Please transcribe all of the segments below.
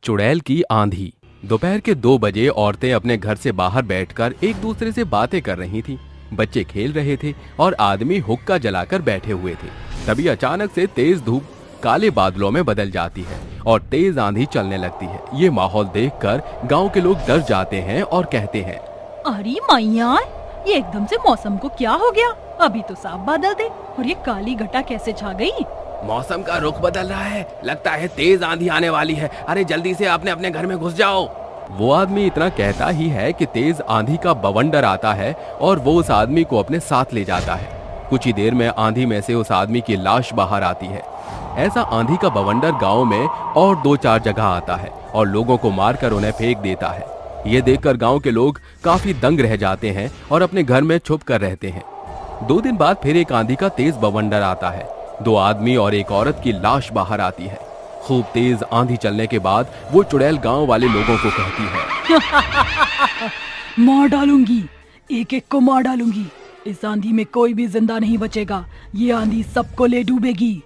चुड़ैल की आंधी। दोपहर के 2 बजे औरतें अपने घर से बाहर बैठकर एक दूसरे से बातें कर रही थीं। बच्चे खेल रहे थे और आदमी हुक्का जलाकर बैठे हुए थे। तभी अचानक से तेज धूप काले बादलों में बदल जाती है और तेज आंधी चलने लगती है। ये माहौल देखकर गांव के लोग डर जाते हैं और कहते हैं, अरे मैया, ये एकदम से मौसम को क्या हो गया? अभी तो साफ बादल थे और ये काली घटा कैसे छा गई? मौसम का रुख बदल रहा है, लगता है तेज आंधी आने वाली है। अरे जल्दी से अपने घर में घुस जाओ। वो आदमी इतना कहता ही है कि तेज आंधी का बवंडर आता है और वो उस आदमी को अपने साथ ले जाता है। कुछ ही देर में आंधी में से उस आदमी की लाश बाहर आती है। ऐसा आंधी का बवंडर गांव में और 2-4 जगह आता है और लोगों को मारकर उन्हें फेंक देता है। ये देखकर गांव के लोग काफी दंग रह जाते हैं और अपने घर में छुप कर रहते हैं। 2 दिन बाद फिर एक आंधी का तेज बवंडर आता है। 2 आदमी और एक औरत की लाश बाहर आती है। खूब तेज आंधी चलने के बाद वो चुड़ैल गांव वाले लोगों को कहती है, मार डालूंगी, एक एक को मार डालूंगी। इस आंधी में कोई भी जिंदा नहीं बचेगा। ये आंधी सबको ले डूबेगी,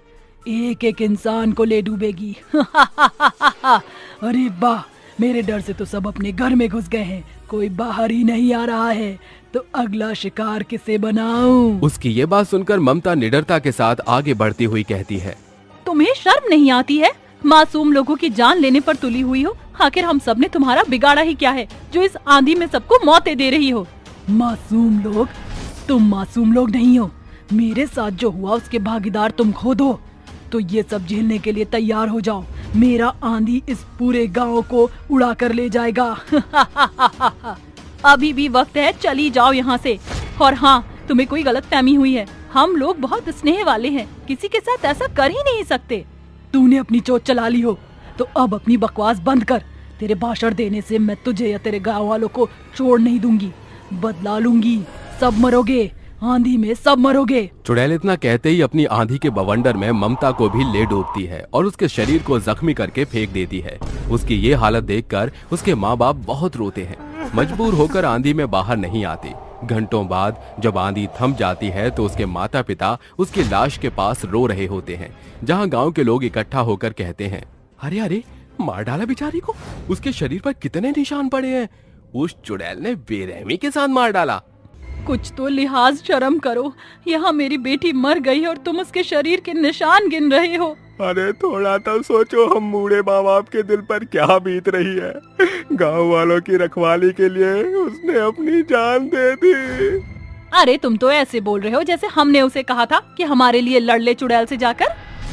एक एक इंसान को ले डूबेगी। अरे वाह, मेरे डर से तो सब अपने घर में घुस गए हैं, कोई बाहर ही नहीं आ रहा है। तो अगला शिकार किसे बनाऊं? उसकी ये बात सुनकर ममता निडरता के साथ आगे बढ़ती हुई कहती है, तुम्हें शर्म नहीं आती है? मासूम लोगों की जान लेने पर तुली हुई हो। आखिर हम सब ने तुम्हारा बिगाड़ा ही क्या है जो इस आंधी में सबको मौतें दे रही हो? मासूम लोग? तुम मासूम लोग नहीं हो। मेरे साथ जो हुआ उसके भागीदार तुम खुद हो। तो ये सब झेलने के लिए तैयार हो जाओ। मेरा आंधी इस पूरे गांव को उड़ा कर ले जाएगा। अभी भी वक्त है, चली जाओ यहाँ से। और हाँ, तुम्हें कोई गलतफहमी हुई है। हम लोग बहुत स्नेह वाले हैं, किसी के साथ ऐसा कर ही नहीं सकते। तूने अपनी चोट चला ली हो तो अब अपनी बकवास बंद कर। तेरे भाषण देने से मैं तुझे या तेरे गाँव वालों को छोड़ नहीं दूंगी, बदला लूंगी। सब मरोगे, आंधी में सब मरोगे। चुड़ैल इतना कहते ही अपनी आंधी के बवंडर में ममता को भी ले डूबती है और उसके शरीर को जख्मी करके फेंक देती है। उसकी ये हालत देखकर उसके माँ बाप बहुत रोते हैं। मजबूर होकर आंधी में बाहर नहीं आते। घंटों बाद जब आंधी थम जाती है तो उसके माता पिता उसकी लाश के पास रो रहे होते हैं, जहाँ गाँव के लोग इकट्ठा होकर कहते हैं, अरे अरे, मार डाला बेचारी को। उसके शरीर पर कितने निशान पड़े हैं। उस चुड़ैल ने बेरहमी के साथ मार डाला। कुछ तो लिहाज शर्म करो। यहाँ मेरी बेटी मर गई और तुम उसके शरीर के निशान गिन रहे हो। अरे थोड़ा तो सोचो, हम बूढ़े माँ बाप के दिल पर क्या बीत रही है। गांव वालों की रखवाली के लिए उसने अपनी जान दे दी। अरे तुम तो ऐसे बोल रहे हो जैसे हमने उसे कहा था कि हमारे लिए लड़ ले चुड़ैल से जाकर।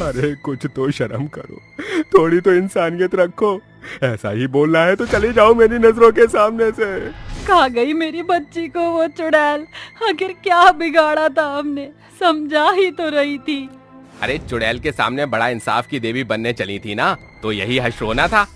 अरे कुछ तो शर्म करो, थोड़ी तो इंसानियत रखो। ऐसा ही बोलना है तो चली जाओ मेरी नजरों के सामने से। कहाँ गई मेरी बच्ची को वो चुड़ैल? आखिर क्या बिगाड़ा था हमने? समझा ही तो रही थी। अरे चुड़ैल के सामने बड़ा इंसाफ की देवी बनने चली थी ना, तो यही हश्र होना था।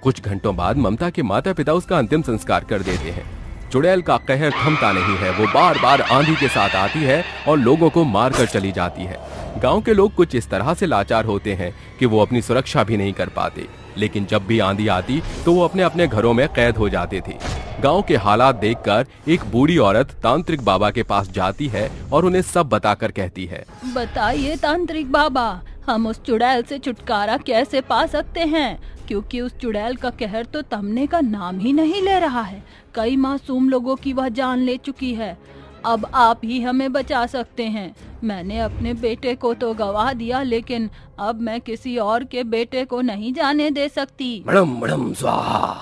कुछ घंटों बाद ममता के माता पिता उसका अंतिम संस्कार कर देते हैं। चुड़ैल का कहर थमता नहीं है। वो बार बार आंधी के साथ आती है और लोगों को मार कर चली जाती है। गांव के लोग कुछ इस तरह से लाचार होते हैं कि वो अपनी सुरक्षा भी नहीं कर पाते। लेकिन जब भी आंधी आती तो वो अपने अपने घरों में कैद हो जाते थे। गांव के हालात देखकर एक बूढ़ी औरत तांत्रिक बाबा के पास जाती है और उन्हें सब बताकर कहती है, बताइए तांत्रिक बाबा, हम उस चुड़ैल से छुटकारा कैसे पा सकते हैं? क्योंकि उस चुड़ैल का कहर तो थमने का नाम ही नहीं ले रहा है। कई मासूम लोगों की वह जान ले चुकी है। अब आप ही हमें बचा सकते हैं। मैंने अपने बेटे को तो गवा दिया, लेकिन अब मैं किसी और के बेटे को नहीं जाने दे सकती। मैडम स्वाहा,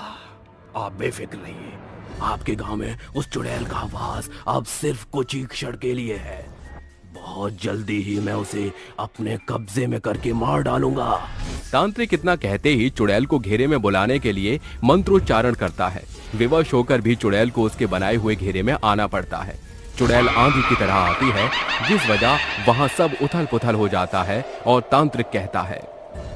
आप बेफिक्र रहिए। आपके गांव में उस चुड़ैल का वास अब सिर्फ कुछ ही क्षण के लिए है। बहुत जल्दी ही मैं उसे अपने कब्जे में करके मार डालूंगा। तांत्रिक इतना कहते ही चुड़ैल को घेरे में बुलाने के लिए मंत्रोच्चारण करता है। विवश होकर भी चुड़ैल को उसके बनाए हुए घेरे में आना पड़ता है। चुड़ैल आंधी की तरह आती है, जिस वजह वहाँ सब उथल पुथल हो जाता है और तांत्रिक कहता है,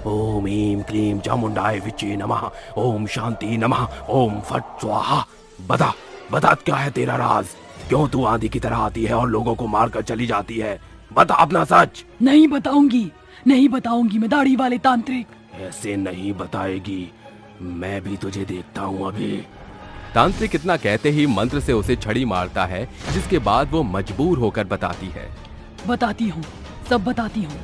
ओम ईम क्लीम चामुंडाय विचे नमः, ओम शांति नमः, ओम फट स्वाहा। बता क्या है तेरा राज? क्यों तू आंधी की तरह आती है और लोगों को मार कर चली जाती है? बता अपना सच। नहीं बताऊंगी मैं दाढ़ी वाले तांत्रिक। ऐसे नहीं बताएगी, मैं भी तुझे देखता हूँ अभी। तांत्रिक इतना कहते ही मंत्र से उसे छड़ी मारता है, जिसके बाद वो मजबूर होकर बताती है, सब बताती हूँ।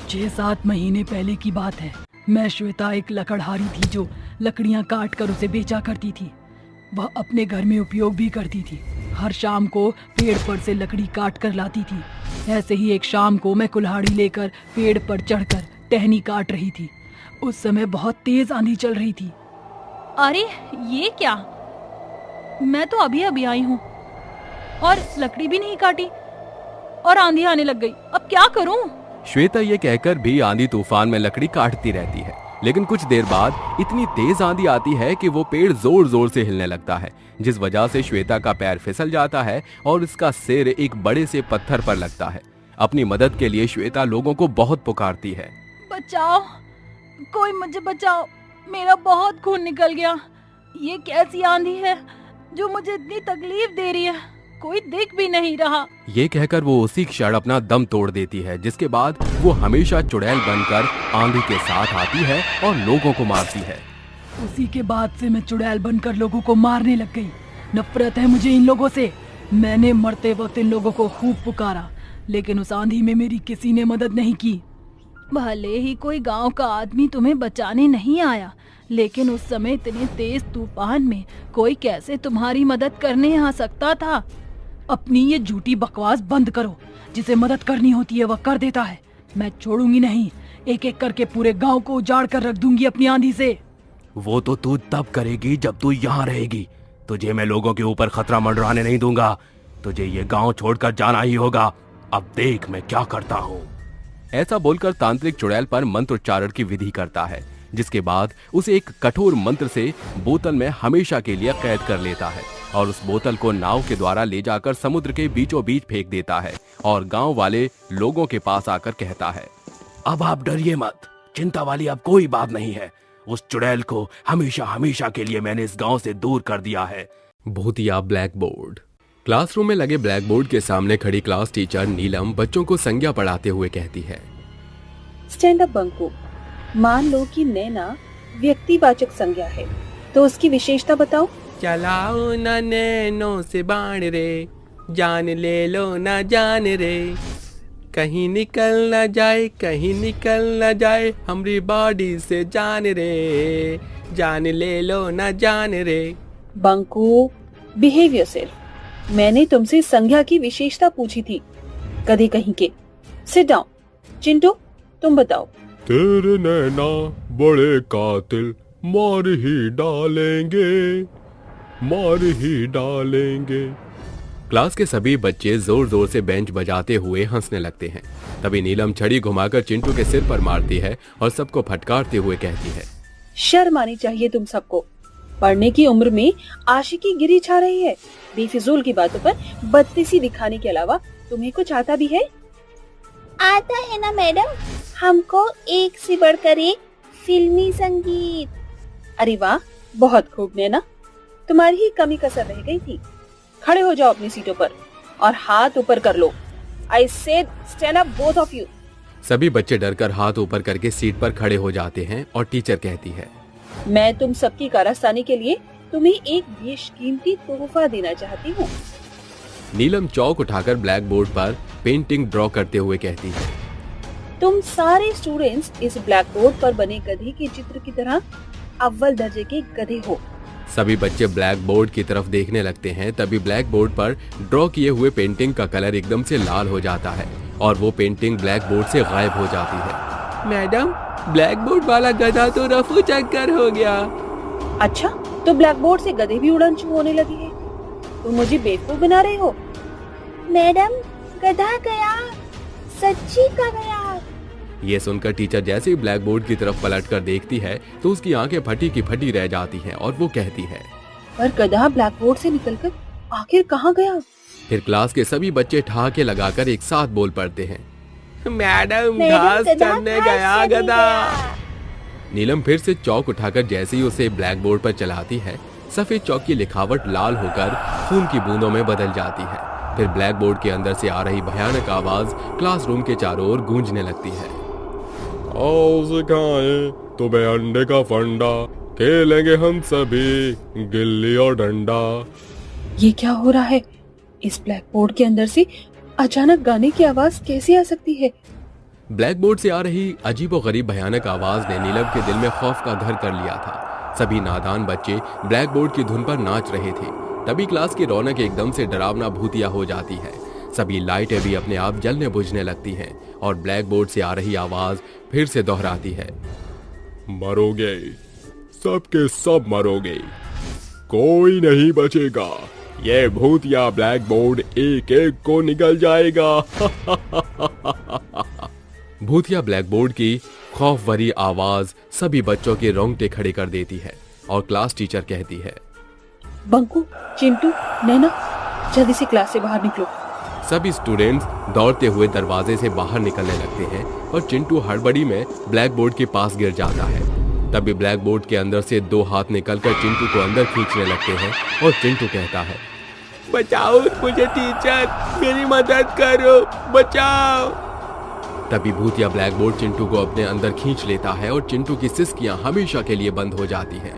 6-7 महीने पहले की बात है। मैं श्वेता एक लकड़हारी थी जो लकड़ियां काट कर उसे बेचा करती थी। वह अपने घर में उपयोग भी करती थी। हर शाम को पेड़ पर से लकड़ी काट कर लाती थी। ऐसे ही एक शाम को मैं कुल्हाड़ी लेकर पेड़ पर चढ़कर टहनी काट रही थी। उस समय बहुत तेज आंधी चल रही थी। अरे ये क्या, मैं तो अभी अभी आई हूँ और लकड़ी भी नहीं काटी और आंधी आने लग गई। अब क्या करूँ? श्वेता ये कहकर भी आंधी तूफान में लकड़ी काटती रहती है, लेकिन कुछ देर बाद इतनी तेज आंधी आती है कि वो पेड़ जोर जोर से हिलने लगता है, जिस वजह से श्वेता का पैर फिसल जाता है और इसका सिर एक बड़े से पत्थर पर लगता है। अपनी मदद के लिए श्वेता लोगों को बहुत पुकारती है। बचाओ, कोई मुझे बचाओ, मेरा बहुत खून निकल गया। ये कैसी आंधी है जो मुझे इतनी तकलीफ दे रही है, कोई देख भी नहीं रहा। ये कहकर वो उसी क्षण अपना दम तोड़ देती है, जिसके बाद वो हमेशा चुड़ैल बनकर आंधी के साथ आती है और लोगों को मारती है। उसी के बाद से मैं चुड़ैल बनकर लोगों को मारने लग गई। नफरत है मुझे इन लोगों से। मैंने मरते वक्त इन लोगों को खूब पुकारा, लेकिन उस आंधी में मेरी किसी ने मदद नहीं की। भले ही कोई गांव का आदमी तुम्हें बचाने नहीं आया, लेकिन उस समय इतने तेज तूफान में कोई कैसे तुम्हारी मदद करने आ सकता था? अपनी ये झूठी बकवास बंद करो। जिसे मदद करनी होती है वह कर देता है। मैं छोड़ूंगी नहीं, एक एक करके पूरे गांव को उजाड़ कर रख दूंगी अपनी आंधी से। वो तो तू तब करेगी जब तू यहाँ रहेगी। तुझे मैं लोगों के ऊपर खतरा मंडराने नहीं दूंगा। तुझे ये गांव छोड़कर जाना ही होगा। अब देख मैं क्या करता हूँ। ऐसा बोलकर तांत्रिक चुड़ैल पर मंत्रोच्चारण की विधि करता है, जिसके बाद उसे एक कठोर मंत्र से बोतल में हमेशा के लिए कैद कर लेता है और उस बोतल को नाव के द्वारा ले जाकर समुद्र के बीचों बीच फेंक देता है और गांव वाले लोगों के पास आकर कहता है, अब आप डरिए मत, चिंता वाली अब कोई बात नहीं है। उस चुड़ैल को हमेशा हमेशा के लिए मैंने इस गांव से दूर कर दिया है। भूतिया ब्लैक बोर्ड। क्लासरूम में लगे ब्लैक बोर्ड के सामने खड़ी क्लास टीचर नीलम बच्चों को संज्ञा पढ़ाते हुए कहती है, स्टैंड अप बंको। मान लो कि नैना व्यक्तिवाचक संज्ञा है, तो उसकी विशेषता बताओ। चलाओ ना नैनो से बाण रे, जान ले लो ना जान रे, कहीं निकल ना जाए, कहीं निकल ना जाए हमारी बॉडी से जान रे, जान ले लो ना जान रे। बंको, बिहेव योरसेल्फ। मैंने तुमसे संज्ञा की विशेषता पूछी थी, कभी कहीं के। Sit down. चिंटू, तुम बताओ। तेरे नैना बड़े कातिल, मार ही डालेंगे, मार ही डालेंगे। क्लास के सभी बच्चे जोर जोर से बेंच बजाते हुए हंसने लगते हैं। तभी नीलम छड़ी घुमाकर चिंटू के सिर पर मारती है और सबको फटकारते हुए कहती है, शर्म आनी चाहिए तुम सबको। पढ़ने की उम्र में आशिकी गिरी छा रही है। बेफिजूल की बातों पर बदतमीजी दिखाने के अलावा तुम्हें कुछ आता भी है? आता है ना मैडम, हमको एक से बढ़कर एक फिल्मी संगीत। अरे वाह, बहुत खूब नैना, तुम्हारी ही कमी कसर रह गई थी। खड़े हो जाओ अपनी सीटों पर और हाथ ऊपर कर लो। I said stand up both of you. सभी बच्चे डरकर हाथ ऊपर करके सीट पर खड़े हो जाते हैं और टीचर कहती है, मैं तुम सबकी कारस्तानी के लिए तुम्हें एक बेशकीमती तोहफा देना चाहती हूँ। नीलम चौक उठाकर ब्लैक बोर्ड पर पेंटिंग ड्रॉ करते हुए कहती है, तुम सारे स्टूडेंट्स इस ब्लैक बोर्ड पर बने गधे के चित्र की तरह अव्वल दर्जे के गधे हो। सभी बच्चे ब्लैक बोर्ड की तरफ देखने लगते हैं। तभी ब्लैक बोर्ड पर ड्रॉ किए हुए पेंटिंग का कलर एकदम से लाल हो जाता है और वो पेंटिंग ब्लैक बोर्ड से गायब हो जाती है। मैडम, ब्लैक बोर्ड वाला गधा तो रफू चक्कर हो गया। अच्छा, तो ब्लैक बोर्ड से गधे भी उड़न छू होने लगे हैं। तुम मुझे बेवकूफ बना रहे हो। मैडम, गधा गया, सच्ची का गया। ये सुनकर टीचर जैसे ही ब्लैक बोर्ड की तरफ पलटकर देखती है तो उसकी आंखें फटी की फटी रह जाती हैं और वो कहती है, पर गधा ब्लैक बोर्ड से निकलकर आखिर कहाँ गया? फिर क्लास के सभी बच्चे ठहाके लगाकर एक साथ बोल पड़ते हैं, मैडम, मैडम, घास गधा चरने घास गया चरने गधा। गया। नीलम फिर से चौक उठाकर जैसे ही उसे ब्लैक बोर्ड पर चलाती है, सफेद चौक की लिखावट लाल होकर खून की बूंदों में बदल जाती है। फिर ब्लैक बोर्ड के अंदर से आ रही भयानक आवाज क्लासरूम के चारों ओर गूंजने लगती है। आओ सिखाएं तुम्हें अंडे का फंडा, खेलेंगे हम सभी गिल्ली और डंडा। ये क्या हो रहा है? इस ब्लैक बोर्ड के अंदर से अचानक गाने की आवाज कैसे आ सकती है? ब्लैक बोर्ड से आ रही अजीबोगरीब भयानक आवाज ने नीलम के दिल में खौफ का घर कर लिया था। सभी नादान बच्चे ब्लैक बोर्ड की धुन पर नाच रहे थे। तभी क्लास की रौनक एकदम से डरावना भूतिया हो जाती है। सभी लाइटें भी अपने आप जलने बुझने लगती हैं और ब्लैक बोर्ड से आ रही आवाज फिर से दोहराती है, मरोगे, सबके सब मरोगे, कोई नहीं बचेगा, ये भूतिया ब्लैक बोर्ड एक एक को निगल जाएगा। भूतिया ब्लैक बोर्ड की खौफ भरी आवाज सभी बच्चों के रोंगटे खड़े कर देती है और क्लास टीचर कहती है, बंकू, चिंटू, नैना, जल्दी से क्लास से बाहर निकलो। सभी स्टूडेंट्स दौड़ते हुए दरवाजे से बाहर निकलने लगते हैं और चिंटू हड़बड़ी में ब्लैक बोर्ड के पास गिर जाता है। तभी ब्लैक बोर्ड के अंदर से 2 हाथ निकलकर चिंटू को अंदर खींचने लगते हैं और चिंटू कहता है, बचाओ मुझे टीचर, मेरी मदद करो, बचाओ। तभी भूतिया ब्लैक बोर्ड चिंटू को अपने अंदर खींच लेता है और चिंटू की सिसकियां हमेशा के लिए बंद हो जाती हैं।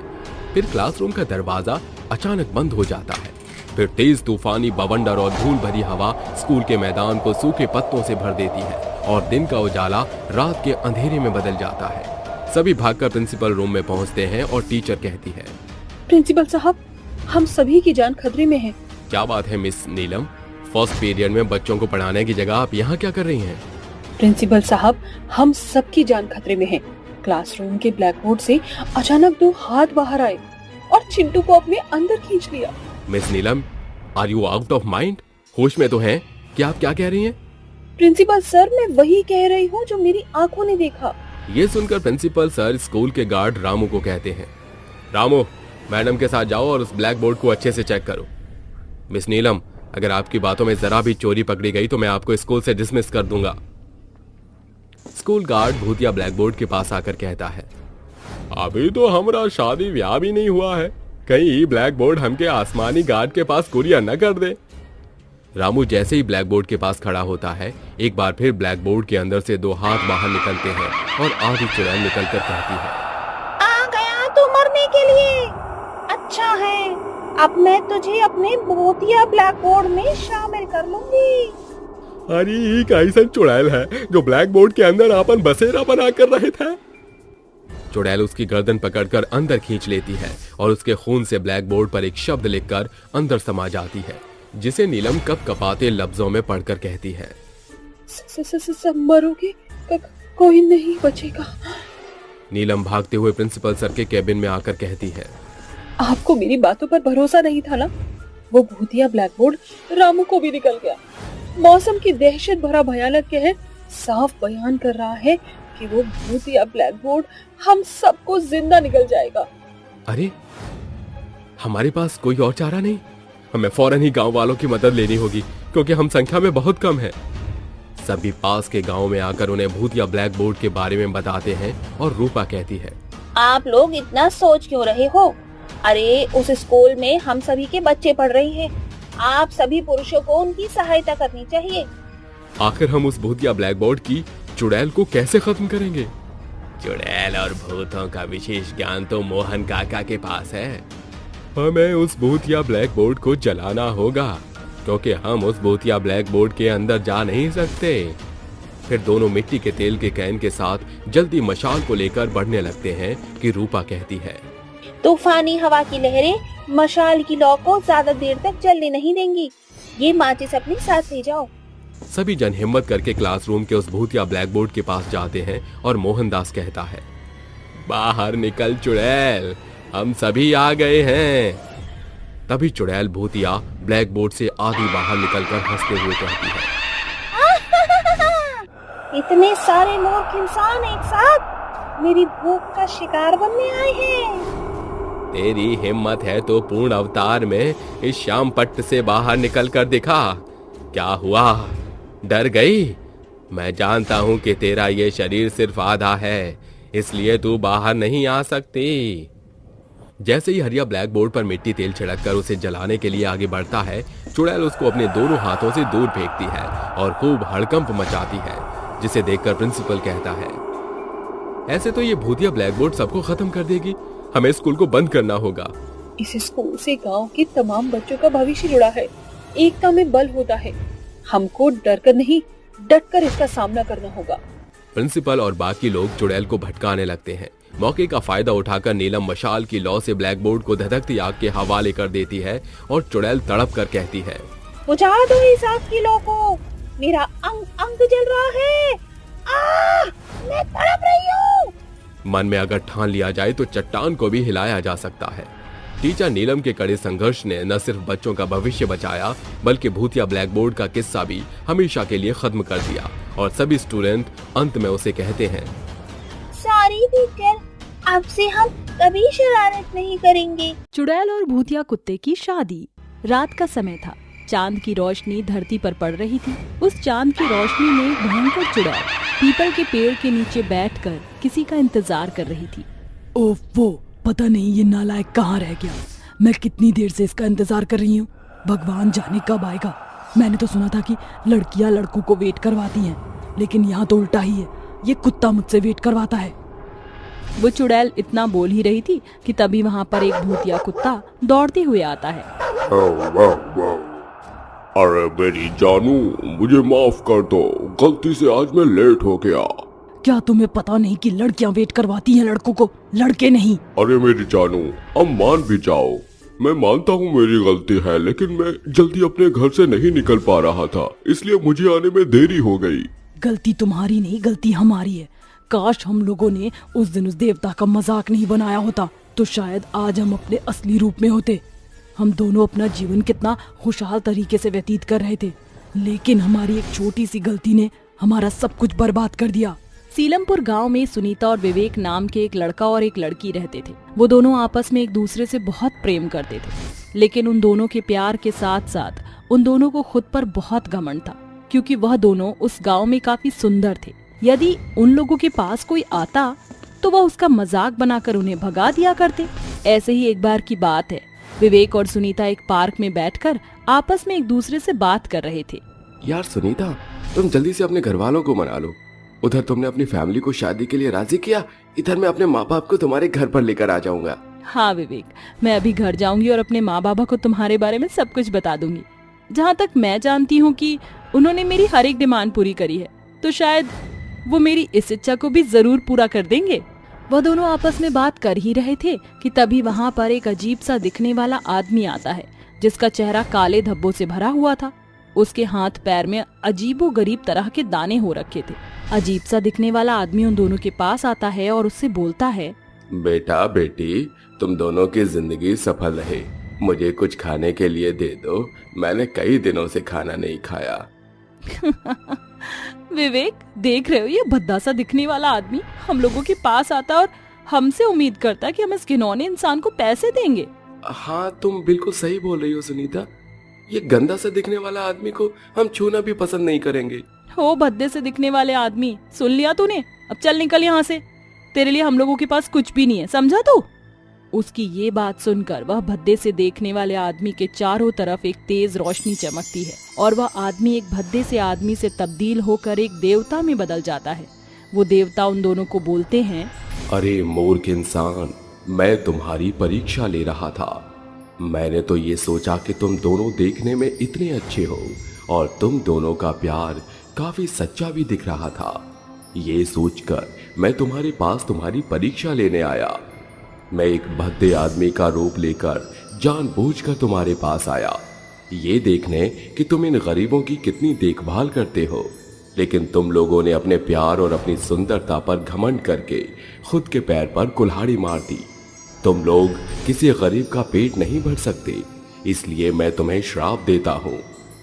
फिर क्लासरूम का दरवाजा अचानक बंद हो जाता है। फिर तेज तूफानी बवंडर और धूल भरी हवा स्कूल के मैदान को सूखे पत्तों से भर देती है और दिन का उजाला रात के अंधेरे में बदल जाता है। सभी भागकर प्रिंसिपल रूम में पहुंचते हैं और टीचर कहती है, प्रिंसिपल साहब, हम सभी की जान खतरे में है। क्या बात है मिस नीलम, फर्स्ट पीरियड में बच्चों को पढ़ाने की जगह आप यहाँ क्या कर रही हैं? प्रिंसिपल साहब, हम सबकी जान खतरे में है। क्लासरूम के ब्लैक बोर्ड से अचानक 2 हाथ बाहर आए और चिंटू को अपने अंदर खींच लिया। Miss Neelam, are you out of mind? होश में तो हैं? क्या आप क्या कह रही हैं? प्रिंसिपल सर, मैं वही कह रही हूँ जो मेरी आंखों ने देखा। ये सुनकर प्रिंसिपल सर स्कूल के गार्ड रामू को कहते हैं, रामू, मैडम के साथ जाओ और उस ब्लैक बोर्ड को अच्छे से चेक करो। मिस नीलम, अगर आपकी बातों में जरा भी चोरी पकड़ी गई तो मैं आपको स्कूल से डिसमिस कर दूंगा। स्कूल गार्ड भूतिया ब्लैक बोर्ड के पास आकर कहता है, अभी तो हमारा शादी ब्याह भी नहीं हुआ है, कहीं ब्लैक बोर्ड हमके आसमानी गार्ड के पास कुरियर न कर दे। रामू जैसे ही ब्लैक बोर्ड के पास खड़ा होता है, एक बार फिर ब्लैक बोर्ड के अंदर से 2 हाथ बाहर निकलते हैं और आधी चुड़ैल निकलकर कहती है, आ गया तू मरने के लिए। अच्छा है, अब मैं तुझे अपने भूतिया ब्लैक बोर्ड में शामिल कर लूंगी। अरे एक ऐसा चुड़ैल है जो ब्लैक बोर्ड के अंदर अपन बसेरा बना कर रहे थे। चुड़ैल उसकी गर्दन पकड़कर अंदर खींच लेती है और उसके खून से ब्लैक बोर्ड पर एक शब्द लिखकर अंदर समा जाती है, जिसे नीलम कपकपाते लफ्जों में पढ़कर कहती है, सब मरोगे, कोई नहीं बचेगा। नीलम भागते हुए प्रिंसिपल सर के केबिन में आकर कहती है, आपको मेरी बातों पर भरोसा नहीं था ना? वो भूतिया ब्लैक बोर्ड रामू को भी निकल गया। मौसम की दहशत भरा भयानक कहर साफ बयान कर रहा है कि वो भूतिया ब्लैक बोर्ड हम सबको जिंदा निकल जाएगा। अरे, हमारे पास कोई और चारा नहीं? हमें फौरन ही गांव वालों की मदद लेनी होगी क्योंकि हम संख्या में बहुत कम हैं। सभी पास के गांव में आकर उन्हें भूतिया ब्लैक बोर्ड के बारे में बताते हैं और रूपा कहती है, आप लोग इतना सोच क्यों रहे हो? अरे उस स्कूल में हम सभी के बच्चे पढ़ रहे हैं, आप सभी पुरुषों को उनकी सहायता करनी चाहिए। आखिर हम उस भूतिया ब्लैक बोर्ड की चुड़ैल को कैसे खत्म करेंगे? चुड़ैल और भूतों का विशेष ज्ञान तो मोहन काका के पास है। हमें उस भूतिया ब्लैक बोर्ड को जलाना होगा क्योंकि हम उस भूतिया ब्लैक बोर्ड के अंदर जा नहीं सकते। फिर दोनों मिट्टी के तेल के कैन के साथ जल्दी मशाल को लेकर बढ़ने लगते हैं कि रूपा कहती है, तूफानी हवा की लहरें मशाल की लौ को ज्यादा देर तक जलने नहीं देंगी। ये माचिस अपने साथ ले जाओ। सभी जन हिम्मत करके क्लासरूम के उस भूतिया ब्लैक बोर्ड के पास जाते हैं और मोहनदास कहता है, बाहर निकल चुड़ैल, हम सभी आ गए हैं। तभी चुड़ैल भूतिया ब्लैक बोर्ड से आधी बाहर निकलकर हंसते हुए कहती है, इतने सारे मूर्ख इंसान एक साथ मेरी भूख का शिकार बनने आए हैं। तेरी हिम्मत है तो पूर्ण अवतार में इस श्याम पट्ट से बाहर निकल कर दिखा। क्या हुआ, डर गई? मैं जानता हूं कि तेरा ये शरीर सिर्फ आधा है, इसलिए तू बाहर नहीं आ सकती। जैसे ही हरिया ब्लैक बोर्ड पर मिट्टी तेल छिड़ककर उसे जलाने के लिए आगे बढ़ता है, चुड़ैल उसको अपने दोनों हाथों से दूर फेंकती है और खूब हड़कंप मचाती है, जिसे देखकर प्रिंसिपल कहता है, ऐसे तो ये भूतिया ब्लैक बोर्ड सबको खत्म कर देगी, हमें स्कूल को बंद करना होगा। इस स्कूल से गांव के तमाम बच्चों का भविष्य जुड़ा है, एकता में बल होता है, हमको डर कर नहीं डट कर इसका सामना करना होगा। प्रिंसिपल और बाकी लोग चुड़ैल को भटकाने लगते हैं मौके का फायदा उठाकर नीलम मशाल की लौ से ब्लैक बोर्ड को धधकती आग के हवाले कर देती है और चुड़ैल तड़प कर कहती है, बुझा दो इस आग की लौ को, मेरा अंग अंग जल रहा है। मैं तड़प रही हूँ। मन में अगर ठान लिया जाए तो चट्टान को भी हिलाया जा सकता है। टीचर नीलम के कड़े संघर्ष ने न सिर्फ बच्चों का भविष्य बचाया बल्कि भूतिया ब्लैक बोर्ड का किस्सा भी हमेशा के लिए खत्म कर दिया और सभी स्टूडेंट अंत में उसे कहते हैं, सॉरी टीचर, अब से हम कभी शरारत नहीं करेंगे। चुड़ैल और भूतिया कुत्ते की शादी। रात का समय था। चांद की रोशनी धरती पर पड़ रही थी। उस चांद की रोशनी में भयंकर चुड़ैल पीपल के पेड़ के नीचे बैठकर किसी का इंतजार कर रही थी। ओफो, पता नहीं ये नालायक कहाँ रह गया। मैं कितनी देर से इसका इंतजार कर रही हूँ। भगवान जाने कब आएगा। मैंने तो सुना था कि लड़कियाँ लड़कों को वेट करवाती हैं, लेकिन यहाँ तो उल्टा ही है। ये कुत्ता मुझसे वेट करवाता है। वो चुड़ैल इतना बोल ही रही थी कि तभी वहाँ पर एक भूतिया कुत्ता दौड़ते हुए आता है। अरे मेरी जानू, मुझे माफ कर दो, गलती से आज मैं लेट हो गया। क्या तुम्हें पता नहीं कि लड़कियां वेट करवाती हैं लड़कों को, लड़के नहीं? अरे मेरी जानू, अब मान भी जाओ। मैं मानता हूँ मेरी गलती है, लेकिन मैं जल्दी अपने घर से नहीं निकल पा रहा था, इसलिए मुझे आने में देरी हो गई। गलती तुम्हारी नहीं, गलती हमारी है। काश हम लोगों ने उस दिन उस देवता का मजाक नहीं बनाया होता, तो शायद आज हम अपने असली रूप में होते। हम दोनों अपना जीवन कितना खुशहाल तरीके से व्यतीत कर रहे थे, लेकिन हमारी एक छोटी सी गलती ने हमारा सब कुछ बर्बाद कर दिया। सीलमपुर गांव में सुनीता और विवेक नाम के एक लड़का और एक लड़की रहते थे। वो दोनों आपस में एक दूसरे से बहुत प्रेम करते थे, लेकिन उन दोनों के प्यार के साथ साथ उन दोनों को खुद पर बहुत घमंड था, क्योंकि वह दोनों उस गांव में काफी सुंदर थे। यदि उन लोगों के पास कोई आता तो वह उसका मजाक बनाकर उन्हें भगा दिया करते। ऐसे ही एक बार की बात है, विवेक और सुनीता एक पार्क में बैठकर आपस में एक दूसरे से बात कर रहे थे। यार सुनीता, तुम जल्दी से अपने घर वालों को मना लो। उधर तुमने अपनी फैमिली को शादी के लिए राजी किया, इधर मैं अपने माँ बाप को तुम्हारे घर पर लेकर आ जाऊंगा। हाँ विवेक, मैं अभी घर जाऊंगी और अपने माँ बाबा को तुम्हारे बारे में सब कुछ बता दूंगी। जहाँ तक मैं जानती हूँ कि उन्होंने मेरी हर एक डिमांड पूरी करी है, तो शायद वो मेरी इस इच्छा को भी जरूर पूरा कर देंगे। वह दोनों आपस में बात कर ही रहे थे कि तभी वहाँ पर एक अजीब सा दिखने वाला आदमी आता है, जिसका चेहरा काले धब्बों से भरा हुआ था। उसके हाथ पैर में अजीबो गरीब तरह के दाने हो रखे थे। अजीब सा दिखने वाला आदमी उन दोनों के पास आता है और उससे बोलता है, बेटा बेटी, तुम दोनों की जिंदगी सफल रहे। मुझे कुछ खाने के लिए दे दो, मैंने कई दिनों से खाना नहीं खाया। विवेक, देख रहे हो ये भद्दा सा दिखने वाला आदमी हम लोगों के पास आता और हमसे उम्मीद करता कि हम इस घिनौने इंसान को पैसे देंगे। हाँ, तुम बिल्कुल सही बोल रही हो सुनीता। ये गंदा सा दिखने वाला आदमी को हम छूना भी पसंद नहीं करेंगे। हो भद्दे से दिखने वाले आदमी, सुन लिया तूने? अब चल निकल यहाँ से, तेरे लिए हम लोगों के पास कुछ भी नहीं है, समझा तू? उसकी ये बात सुनकर वह भद्दे से देखने वाले आदमी के चारों तरफ एक तेज रोशनी चमकती है और वह आदमी एक भद्दे से आदमी से तब्दील होकर एक देवता में बदल जाता है। वो देवता उन दोनों को बोलते हैं, अरे मूर्ख इंसान, मैं तुम्हारी परीक्षा ले रहा था। मैंने तो ये सोचा कि तुम दोनों देखने में इतने अच्छे हो और तुम दोनों का प्यार काफी सच्चा भी दिख रहा था। ये सोचकर मैं तुम्हारे पास तुम्हारी परीक्षा लेने आया। मैं एक भद्दे आदमी का रूप लेकर जानबूझकर तुम्हारे पास आया, ये देखने कि तुम इन गरीबों की कितनी देखभाल करते हो। लेकिन तुम लोगों ने अपने प्यार और अपनी सुंदरता पर घमंड करके खुद के पैर पर कुल्हाड़ी मार दी। तुम लोग किसी गरीब का पेट नहीं भर सकते, इसलिए मैं तुम्हें श्राप देता हूँ।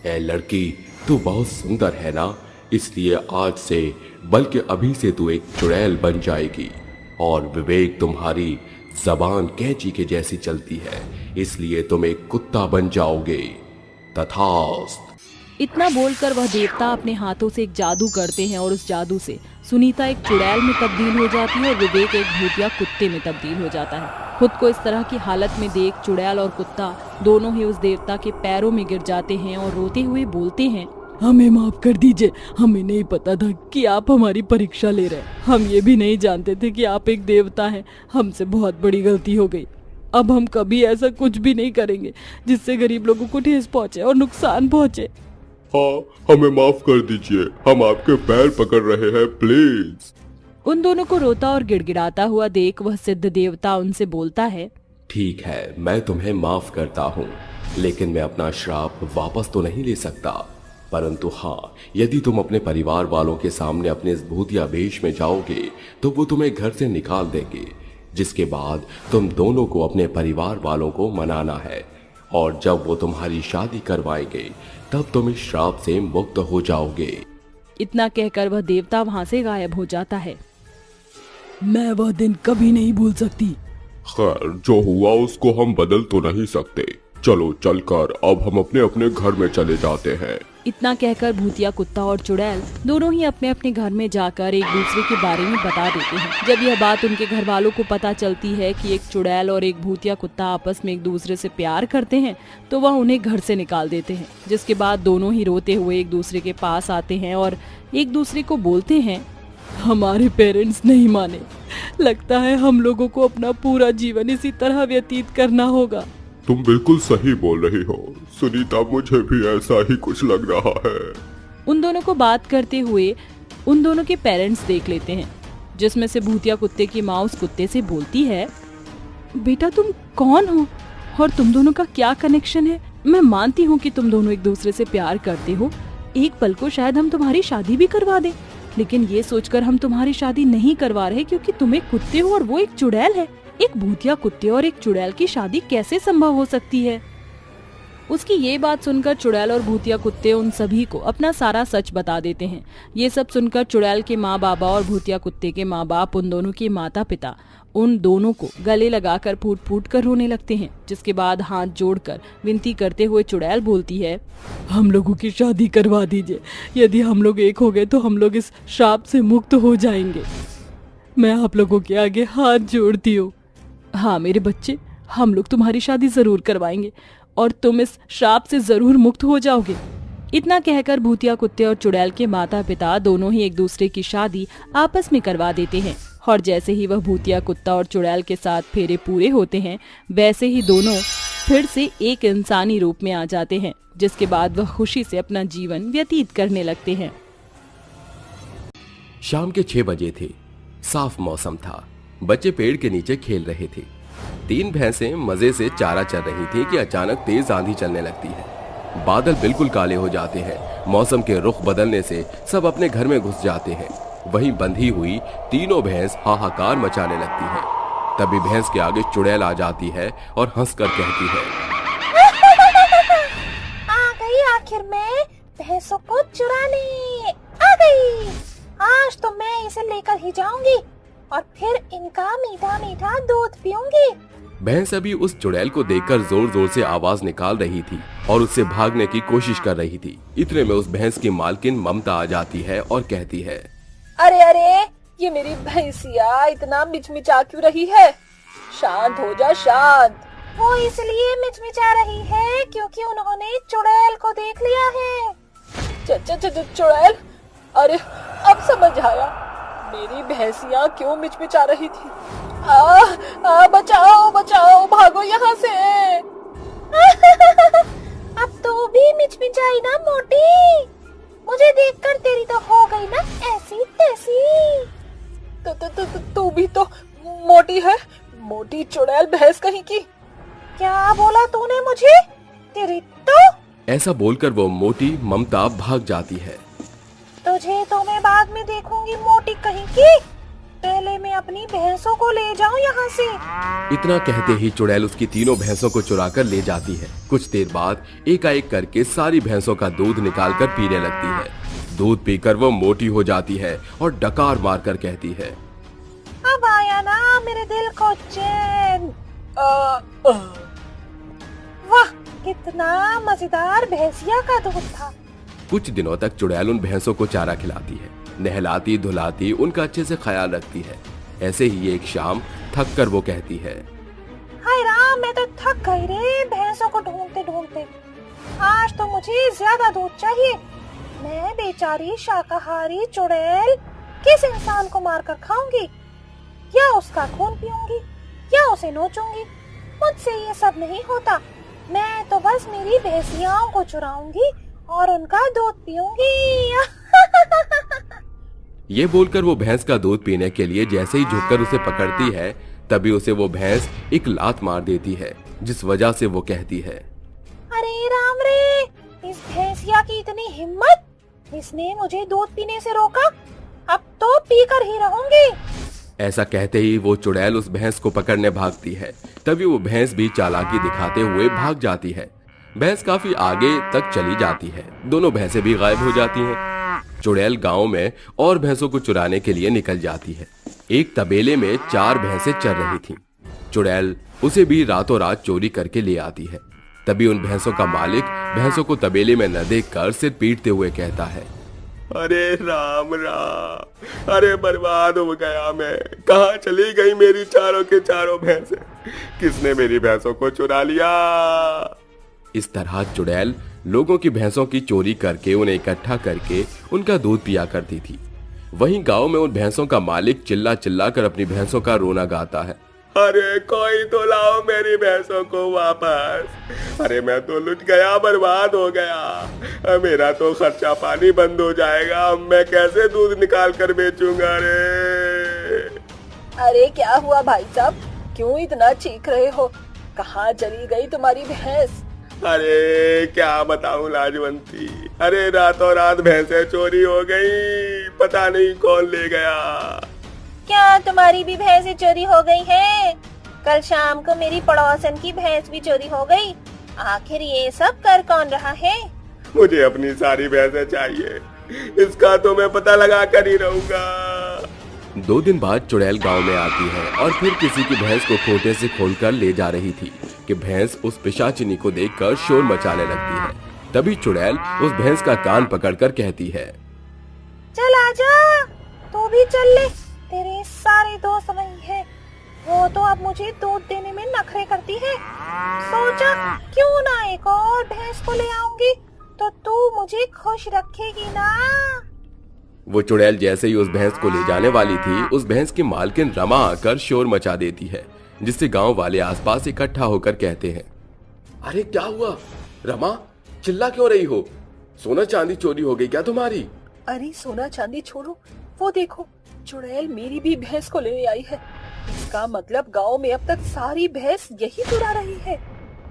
ऐ लड़की, तू बहुत सुंदर है ना, इसलिए आज से बल्कि अभी से तू एक चुड़ैल बन जाएगी। और विवेक, तुम्हारी जबान कैंची के जैसी चलती है, इसलिए तुम एक कुत्ता बन जाओगे। तथास्तु। इतना बोलकर वह देवता अपने हाथों से एक जादू करते हैं और उस जादू से सुनीता एक चुड़ैल में तब्दील हो जाती है और विवेक एक भूतिया कुत्ते में तब्दील हो जाता है। खुद को इस तरह की हालत में देख चुड़ैल और कुत्ता दोनों ही उस देवता के पैरों में गिर जाते हैं और रोते हुए बोलते हैं, हमें माफ कर दीजिए, हमें नहीं पता था कि आप हमारी परीक्षा ले रहे हैं। हम ये भी नहीं जानते थे कि आप एक देवता हैं। हमसे बहुत बड़ी गलती हो गई। अब हम कभी ऐसा कुछ भी नहीं करेंगे जिससे गरीब लोगों को ठेस पहुंचे और नुकसान पहुंचे। हाँ, हमें माफ कर दीजिए, हम आपके पैर पकड़ रहे हैं, प्लीज। उन दोनों को रोता और गिड़गिड़ाता हुआ देख वह सिद्ध देवता उनसे बोलता है, ठीक है, मैं तुम्हें माफ करता हूँ, लेकिन मैं अपना श्राप वापस तो नहीं ले सकता। परंतु हाँ, यदि तुम अपने परिवार वालों के सामने अपने इस भूतिया वेश में जाओगे तो वो तुम्हें घर से निकाल देंगे, जिसके बाद तुम दोनों को अपने परिवार वालों को मनाना है, और जब वो तुम्हारी शादी करवाएंगे तब तुम इस श्राप से मुक्त हो जाओगे। इतना कहकर वह देवता वहाँ से गायब हो जाता है। मैं वह दिन कभी नहीं भूल सकती। खैर, जो हुआ उसको हम बदल तो नहीं सकते। चलो चलकर अब हम अपने अपने घर में चले जाते हैं। इतना कहकर भूतिया कुत्ता और चुड़ैल दोनों ही अपने अपने घर में जाकर एक दूसरे के बारे में बता देते हैं। जब यह बात उनके घर वालों को पता चलती है कि एक चुड़ैल और एक भूतिया कुत्ता आपस में एक दूसरे से प्यार करते हैं, तो वह उन्हें घर से निकाल देते हैं। जिसके बाद दोनों ही रोते हुए एक दूसरे के पास आते हैं और एक दूसरे को बोलते हैं, हमारे पेरेंट्स नहीं माने, लगता है हम लोगों को अपना पूरा जीवन इसी तरह व्यतीत करना होगा। तुम बिल्कुल सही बोल रही हो सुनीता, मुझे भी ऐसा ही कुछ लग रहा है। उन दोनों को बात करते हुए उन दोनों के पेरेंट्स देख लेते हैं, जिसमें से भूतिया कुत्ते की माँ उस कुत्ते से बोलती है, बेटा तुम कौन हो और तुम दोनों का क्या कनेक्शन है? मैं मानती हूँ कि तुम दोनों एक दूसरे से प्यार करते हो, एक पल को शायद हम तुम्हारी शादी भी करवा दें, लेकिन ये सोचकर हम तुम्हारी शादी नहीं करवा रहे क्योंकि तुम एक कुत्ते हो और वो एक चुड़ैल है। एक भूतिया कुत्ते और एक चुड़ैल की शादी कैसे संभव हो सकती है? उसकी ये बात सुनकर चुड़ैल और भूतिया कुत्ते उन सभी को अपना सारा सच बता देते हैं। ये सब सुनकर चुड़ैल के माँ बाबा और भूतिया कुत्ते के माँ बाप उन दोनों के माता पिता उन दोनों को गले लगाकर फूट फूट कर रोने लगते हैं। जिसके बाद हाथ जोड़कर विनती करते हुए चुड़ैल बोलती है, हम लोगों की शादी करवा दीजिए। यदि हम लोग एक हो गए तो हम लोग इस श्राप से मुक्त हो जाएंगे। मैं आप लोगों के आगे हाथ जोड़ती हूँ। हाँ मेरे बच्चे, हम लोग तुम्हारी शादी जरूर करवाएंगे और तुम इस श्राप से जरूर मुक्त हो जाओगे। इतना कहकर भूतिया कुत्ते और चुड़ैल के माता पिता दोनों ही एक दूसरे की शादी आपस में करवा देते हैं। और जैसे ही वह भूतिया कुत्ता और चुड़ैल के साथ फेरे पूरे होते हैं, वैसे ही दोनों फिर से एक इंसानी रूप में आ जाते हैं। जिसके बाद वह खुशी से अपना जीवन व्यतीत करने लगते हैं। शाम के 6 बजे थे। साफ मौसम था। बच्चे पेड़ के नीचे खेल रहे थे। 3 भैंसें मजे से चारा चर रही थी कि अचानक तेज आंधी चलने लगती है। बादल बिल्कुल काले हो जाते हैं। मौसम के रुख बदलने से सब अपने घर में घुस जाते हैं। वहीं बंधी हुई तीनों भैंस हाहाकार मचाने लगती हैं। तभी भैंस के आगे चुड़ैल आ जाती है और हंसकर कहती है, आ गई आखिर में भैंसों को चुराने। आ गई। आज तो मैं इसे लेकर ही जाऊंगी और फिर इनका मीठा मीठा दूध पीऊंगी। भैंस अभी उस चुड़ैल को देखकर जोर जोर से आवाज निकाल रही थी और उससे भागने की कोशिश कर रही थी। इतने में उस भैंस की मालकिन ममता आ जाती है और कहती है, अरे अरे, ये मेरी भैंसिया इतना मिचमिचा क्यों रही है? शांत हो जा, शांत। वो इसलिए मिचमिचा रही है क्योंकि उन्होंने चुड़ैल को देख लिया है। चुड़ैल? अरे अब समझ आया, मेरी भैंसिया क्यों मिचमिचा रही थी। बचाओ बचाओ, भागो यहाँ से। अब तो भी मिचमिचाई ना मोटी, मुझे देखकर तेरी तो हो गई ना ऐसी तैसी। तू भी तो मोटी है, मोटी चुड़ैल भैंस कहीं की। क्या बोला तूने मुझे? तेरी तो। ऐसा बोलकर वो मोटी ममता भाग जाती है। तुझे तो मैं बाद में देखूंगी मोटी कहीं की। पहले मैं अपनी भैंसों को ले जाऊं यहाँ से। इतना कहते ही चुड़ैल उसकी तीनों भैंसों को चुराकर ले जाती है। कुछ देर बाद एकाएक करके सारी भैंसों का दूध निकालकर पीने लगती है। दूध पीकर वो मोटी हो जाती है और डकार मारकर कहती है, अब आया ना मेरे दिल को चैन। वाह, कितना मजेदार भैंसिया का दूध था। कुछ दिनों तक चुड़ैल उन भैंसों को चारा खिलाती है, नहलाती धुलाती, उनका अच्छे से ख्याल रखती है। ऐसे ही एक शाम थक कर वो कहती है, हाय राम, मैं तो थक गई रे भैंसों को ढूंढते ढूंढते। आज तो मुझे ज्यादा दूध चाहिए। मैं बेचारी शाकाहारी चुड़ैल किस इंसान को मारकर खाऊंगी? या उसका खून पीऊंगी या उसे नोचूंगी? मुझसे ये सब नहीं होता। मैं तो बस मेरी भैंसियाओं को चुराऊंगी और उनका दूध पीऊंगी। ये बोलकर वो भैंस का दूध पीने के लिए जैसे ही झुककर उसे पकड़ती है, तभी उसे वो भैंस एक लात मार देती है, जिस वजह से वो कहती है, अरे राम रे, इस भैंसिया की इतनी हिम्मत, इसने मुझे दूध पीने से रोका, अब तो पीकर ही रहूंगी। ऐसा कहते ही वो चुड़ैल उस भैंस को पकड़ने भागती है। तभी वो भैंस भी चालाकी दिखाते हुए भाग जाती है। भैंस काफी आगे तक चली जाती है। दोनों भैंसें भी गायब हो जाती हैं। चुड़ैल गांव में और भैंसों को चुराने के लिए निकल जाती है। एक तबेले में 4 भैंसें चर रही थीं। चुड़ैल उसे भी रातों रात चोरी करके ले आती है। तभी उन भैंसों का मालिक भैंसों को तबेले में न देखकर सिर पीटते हुए कहता है, अरे राम राम, अरे बर्बाद हो गया मैं। कहाँ चली गई मेरी चारों के चारों भैंसें? किसने मेरी भैंसों को चुरा लिया? इस तरह चुड़ैल लोगों की भैंसों की चोरी करके उन्हें इकट्ठा करके उनका दूध पिया करती थी। वहीं गांव में उन भैंसों का मालिक चिल्ला चिल्ला कर अपनी भैंसों का रोना गाता है, अरे कोई तो लाओ मेरी भैंसों को वापस। अरे मैं तो लुट गया, बर्बाद हो गया। मेरा तो खर्चा पानी बंद हो जाएगा। अब मैं कैसे दूध निकाल कर बेचूंगा रे? अरे क्या हुआ भाई साहब, क्यों इतना चीख रहे हो? कहाँ चली गई तुम्हारी भैंस? अरे क्या बताऊं लाजवंती, अरे रातों रात भैंसें चोरी हो गई, पता नहीं कौन ले गया। क्या तुम्हारी भी भैंसें चोरी हो गई है? कल शाम को मेरी पड़ोसन की भैंस भी चोरी हो गई। आखिर ये सब कर कौन रहा है? मुझे अपनी सारी भैंसें चाहिए, इसका तो मैं पता लगा कर ही रहूंगा। 2 दिन बाद चुड़ैल गांव में आती है और फिर किसी की भैंस को खोटे से खोलकर ले जा रही थी कि भैंस उस पिशाचिनी को देखकर शोर मचाने लगती है। तभी चुड़ैल उस भैंस का कान पकड़कर कहती है, चल आजा, तू भी चल ले, तेरे सारे दोस्त वही है। वो तो अब मुझे दूध देने में नखरे करती है। सोचा क्यों ना एक और भैंस को ले आऊंगी तो तू मुझे खुश रखेगी ना। वो चुड़ैल जैसे ही उस भैंस को ले जाने वाली थी, उस भैंस की मालकिन रमा आकर शोर मचा देती है, जिससे गांव वाले आसपास इकट्ठा होकर कहते हैं, अरे क्या हुआ रमा, चिल्ला क्यों रही हो? सोना चांदी चोरी हो गई क्या तुम्हारी? अरे सोना चांदी छोड़ो, वो देखो चुड़ैल मेरी भी भैंस को ले आई है। इसका मतलब गांव में अब तक सारी भैंस यही चुरा रही है।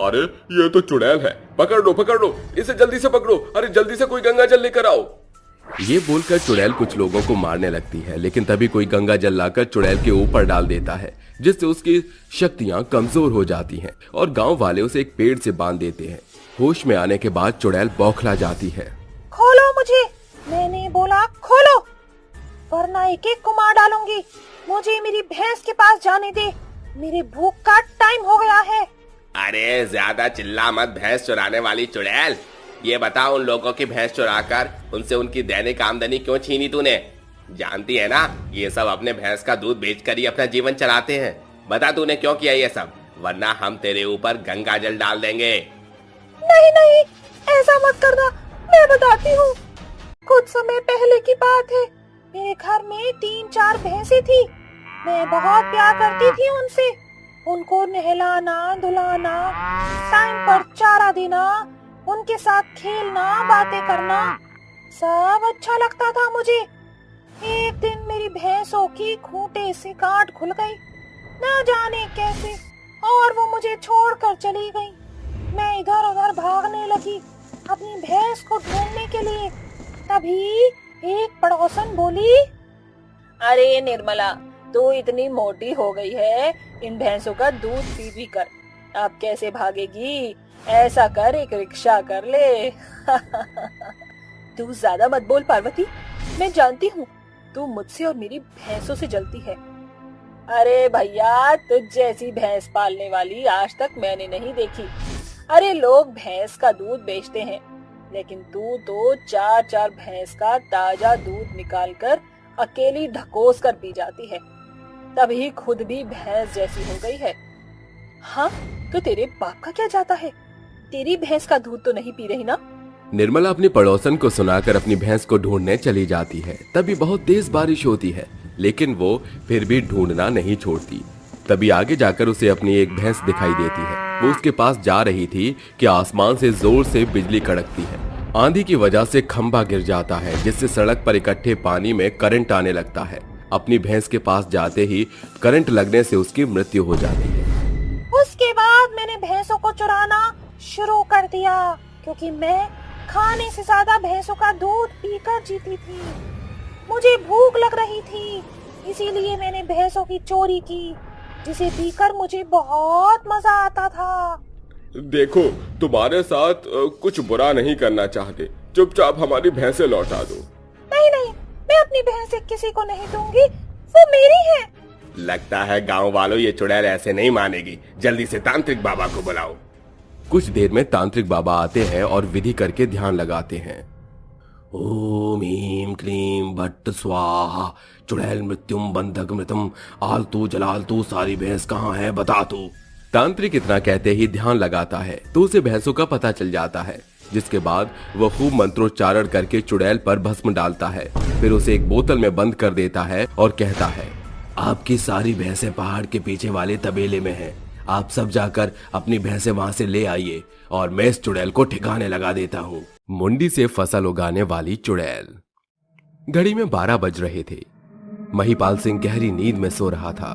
अरे ये तो चुड़ैल है, पकड़ लो, इसे जल्दी से पकड़ो। अरे जल्दी से कोई गंगा जल लेकर आओ। ये बोलकर चुड़ैल कुछ लोगों को मारने लगती है, लेकिन तभी कोई गंगा जल लाकर चुड़ैल के ऊपर डाल देता है, जिससे उसकी शक्तियां कमजोर हो जाती हैं और गांव वाले उसे एक पेड़ से बांध देते हैं। होश में आने के बाद चुड़ैल बौखला जाती है। खोलो मुझे, मैंने बोला खोलो, वरना एक एक को मार डालूंगी। मुझे मेरी भैंस के पास जाने दे, मेरे भूख का टाइम हो गया है। अरे ज्यादा चिल्ला मत भैंस चुराने वाली चुड़ैल। ये बता, उन लोगों की भैंस चुराकर उनसे उनकी दैनिक आमदनी क्यों छीनी तूने? जानती है ना, ये सब अपने भैंस का दूध बेचकर ही अपना जीवन चलाते हैं। बता तूने क्यों किया ये सब, वरना हम तेरे ऊपर गंगा जल डाल देंगे। नहीं, ऐसा मत करना, मैं बताती हूँ। कुछ समय पहले की बात है, मेरे घर में 3-4 भैंसें थी। मैं बहुत प्यार करती थी उनसे, उनको नहलाना धुलाना, टाइम पर चारा देना, उनके साथ खेलना, बातें करना, सब अच्छा लगता था मुझे। एक दिन मेरी भैंसों की खूंटे से गांठ खुल गई, न जाने कैसे, और वो मुझे छोड़कर चली गई। मैं इधर उधर भागने लगी अपनी भैंस को ढूंढने के लिए। तभी एक पड़ोसन बोली, अरे निर्मला, तू इतनी मोटी हो गई है, इन भैंसों का दूध पी कर अब कैसे भागेगी? ऐसा कर, एक रिक्शा कर ले। तू ज्यादा मत बोल पार्वती, मैं जानती हूँ तू मुझसे और मेरी भैंसों से जलती है। अरे भैया, तुझ जैसी भैंस पालने वाली आज तक मैंने नहीं देखी। अरे लोग भैंस का दूध बेचते हैं, लेकिन तू तो 4-4 भैंस का ताजा दूध निकालकर अकेली ढकोस कर पी जाती है, तभी खुद भी भैंस जैसी हो गई है। हाँ, तो तेरे बाप का क्या जाता है? तेरी भैंस का दूध तो नहीं पी रही ना? निर्मला अपनी पड़ोसन को सुनाकर अपनी भैंस को ढूंढने चली जाती है। तभी बहुत तेज बारिश होती है, लेकिन वो फिर भी ढूंढना नहीं छोड़ती। तभी आगे जाकर उसे अपनी एक भैंस दिखाई देती है। वो उसके पास जा रही थी कि आसमान से जोर से बिजली कड़कती है। आंधी की वजह से खंभा गिर जाता है, जिससे सड़क पर इकट्ठे पानी में करंट आने लगता है। अपनी भैंस के पास जाते ही करंट लगने से उसकी मृत्यु हो जाती है। उसके बाद मैंने भैंसों को चुराना शुरू कर दिया, क्योंकि मैं खाने से ज्यादा भैंसों का दूध पीकर जीती थी। मुझे भूख लग रही थी, इसीलिए मैंने भैंसों की चोरी की, जिसे पीकर मुझे बहुत मजा आता था। देखो, तुम्हारे साथ कुछ बुरा नहीं करना चाहते, चुपचाप हमारी भैंसें लौटा दो। नहीं नहीं, मैं अपनी भैंसें किसी को नहीं दूंगी, वो मेरी है। लगता है गांव वालों ये चुड़ैल ऐसे नहीं मानेगी, जल्दी से तांत्रिक बाबा को बुलाओ। कुछ देर में तांत्रिक बाबा आते हैं और विधि करके ध्यान लगाते हैं। ओम ह्रीं क्लीं भट्ट स्वाहा चुड़ैल मृत्युम बंधक मृतम आलतू जलालतू सारी भैंस कहाँ है बता तू। तांत्रिक इतना कहते ही ध्यान लगाता है तो उसे भैंसों का पता चल जाता है, जिसके बाद वह खूब मंत्रोच्चारण करके चुड़ैल पर भस्म डालता है। फिर उसे एक बोतल में बंद कर देता है और कहता है, आपकी सारी भैंसें पहाड़ के पीछे वाले तबेले में हैं। आप सब जाकर अपनी भैंसें वहां से ले आइए और मैं इस चुड़ैल को ठिकाने लगा देता हूँ। मुंडी से फसल उगाने वाली चुड़ैल। घड़ी में 12 बज रहे थे। महिपाल सिंह गहरी नींद में सो रहा था।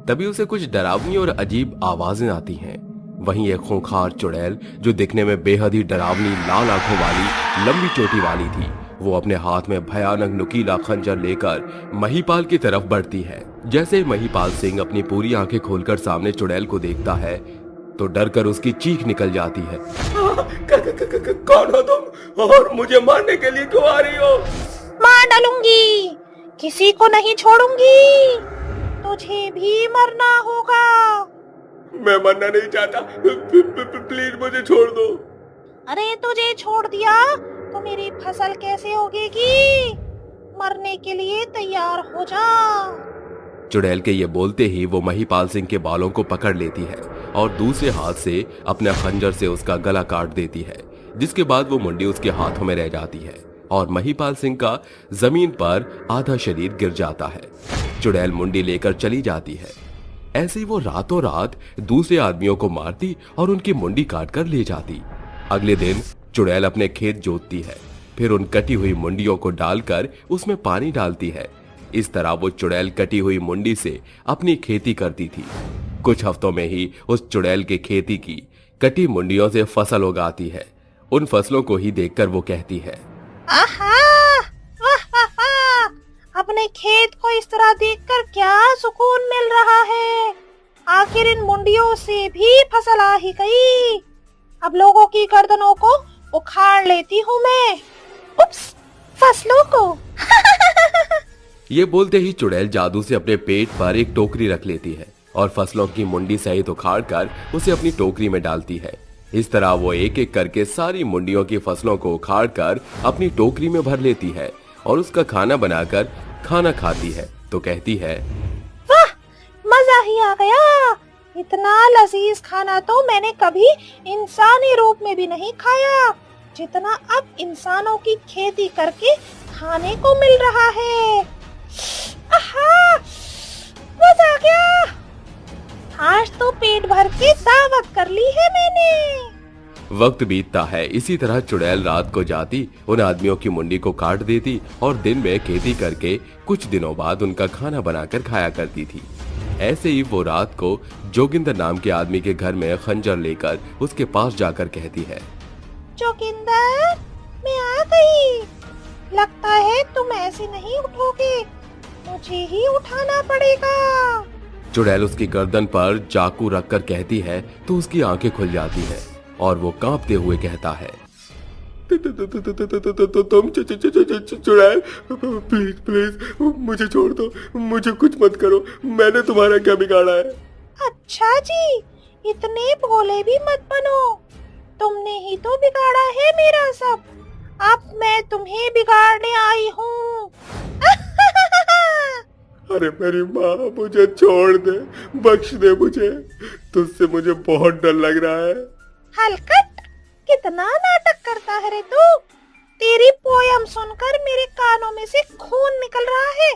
तभी उसे कुछ डरावनी और अजीब आवाजें आती हैं। वहीं एक खूंखार चुड़ैल, जो दिखने में बेहद ही डरावनी लाल आंखों वाली लंबी चोटी वाली थी, वो अपने हाथ में भयानक नुकीला खंजर लेकर महिपाल की तरफ बढ़ती है। जैसे ही महिपाल सिंह अपनी पूरी आंखें खोलकर सामने चुड़ैल को देखता है तो डर कर उसकी चीख निकल जाती है। कौन हो तुम और मुझे मारने के लिए क्यों आ रही हो? मार डालूंगी, किसी को नहीं छोड़ूंगी, तुझे भी मरना होगा। मैं मरना नहीं चाहता, प्लीज मुझे छोड़ दो। अरे तुझे छोड़ दिया तो मेरी फसल कैसे उगेगी? मरने के लिए तैयार हो जा। चुड़ैल के ये बोलते ही वो महिपाल सिंह के बालों को पकड़ लेती है और दूसरे हाथ से अपने खंजर से उसका गला काट देती है, जिसके बाद वो मुंडी उसके हाथों में रह जाती है और महिपाल सिंह का जमीन पर आधा शरीर गिर जाता है। चुड़ैल मुंडी लेकर चली जाती है। ऐसे ही वो रातों रात दूसरे आदमियों को मारती और उनकी मुंडी काट कर ले जाती। अगले दिन चुड़ैल अपने खेत जोतती है, फिर उन कटी हुई मुंडियों को डालकर उसमें पानी डालती है। इस तरह वो चुड़ैल कटी हुई मुंडी से अपनी खेती करती थी। कुछ हफ्तों में ही उस चुड़ैल के खेती की कटी मुंडियों से फसल उगाती है। उन फसलों को ही देखकर वो कहती है, आहा, वाह वाह वाह, अपने खेत को इस तरह देखकर क्या सुकून मिल रहा है। आखिर इन मुंडियों से भी फसल आ ही गई। अब लोगों की गर्दनों को उखाड़ लेती हूँ मैं। उप्स, फसलों को। ये बोलते ही चुड़ैल जादू से अपने पेट पर एक टोकरी रख लेती है और फसलों की मुंडी सहित उखाड़कर उसे अपनी टोकरी में डालती है। इस तरह वो एक एक करके सारी मुंडियों की फसलों को उखाड़कर अपनी टोकरी में भर लेती है और उसका खाना बनाकर खाना खाती है तो कहती है, वाह, मजा ही आ गया। इतना लजीज खाना तो मैंने कभी इंसानी रूप में भी नहीं खाया, जितना अब इंसानों की खेती करके खाने को मिल रहा है। आहा, मजा आ गया। आज तो पेट भर के दावत कर ली है मैंने। वक्त बीतता है। इसी तरह चुड़ैल रात को जाती, उन आदमियों की मुंडी को काट देती और दिन में खेती करके कुछ दिनों बाद उनका खाना बनाकर खाया करती थी। ऐसे ही वो रात को जोगिंदर नाम के आदमी के घर में खंजर लेकर उसके पास जाकर कहती है, जोगिंदर, मैं आ गई। लगता है तुम ऐसे नहीं उठोगे, मुझे ही उठाना पड़ेगा। चुड़ैल उसकी गर्दन पर चाकू रखकर कहती है तो उसकी आंखें खुल जाती है और वो कांपते हुए कहता है, तुम चुड़ैल, प्लीज प्लीज मुझे छोड़ दो, मुझे कुछ मत करो, मैंने तुम्हारा क्या बिगाड़ा है। अच्छा जी, इतने भोले भी मत बनो, तुमने ही तो बिगाड़ा है मेरा सब। अब मैं तुम्हें बिगाड़ने आई हूँ। अरे मेरी माँ, मुझे छोड़ दे, बख्श दे मुझे, तुझसे मुझे बहुत डर लग रहा है। हलकट, कितना नाटक करता है रे तू। तेरी पोयम सुनकर मेरे कानों में से खून निकल रहा है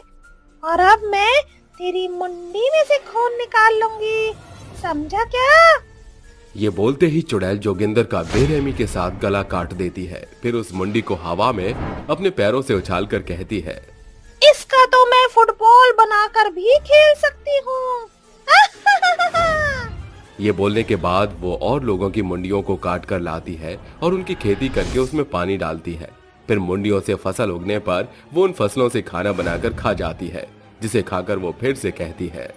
और अब मैं तेरी मुंडी में से खून निकाल लूंगी, समझा क्या? ये बोलते ही चुड़ैल जोगिंदर का बेरहमी के साथ गला काट देती है। फिर उस मुंडी को हवा में अपने पैरों से उछालकर कहती है, इसका तो मैं फुटबॉल बनाकर भी खेल सकती हूँ। ये बोलने के बाद वो और लोगों की मुंडियों को काट कर लाती है और उनकी खेती करके उसमें पानी डालती है। फिर मुंडियों से फसल उगने पर वो उन फसलों से खाना बनाकर खा जाती है, जिसे खाकर वो फिर से कहती है,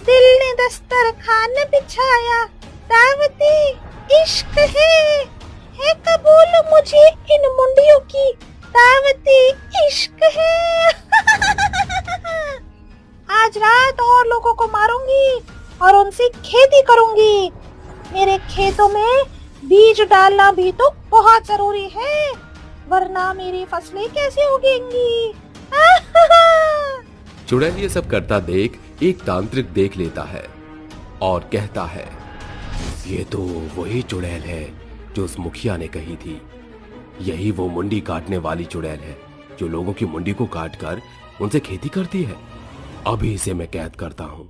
दिल ने दस्तरखान बिछाया, दावती इश्क है कबूल मुझे इन मुंडियों की, दावती इश्क है। आज रात और लोगों को मारूंगी और उनसे खेती करूंगी। मेरे खेतों में बीज डालना भी तो बहुत जरूरी है, वरना मेरी फसलें कैसे उगेंगी। चुड़ैल ये सब करता देख एक तांत्रिक देख लेता है और कहता है, ये तो वही चुड़ैल है जो उस मुखिया ने कही थी। यही वो मुंडी काटने वाली चुड़ैल है जो लोगों की मुंडी को काटकर उनसे खेती करती है। अभी इसे मैं कैद करता हूँ।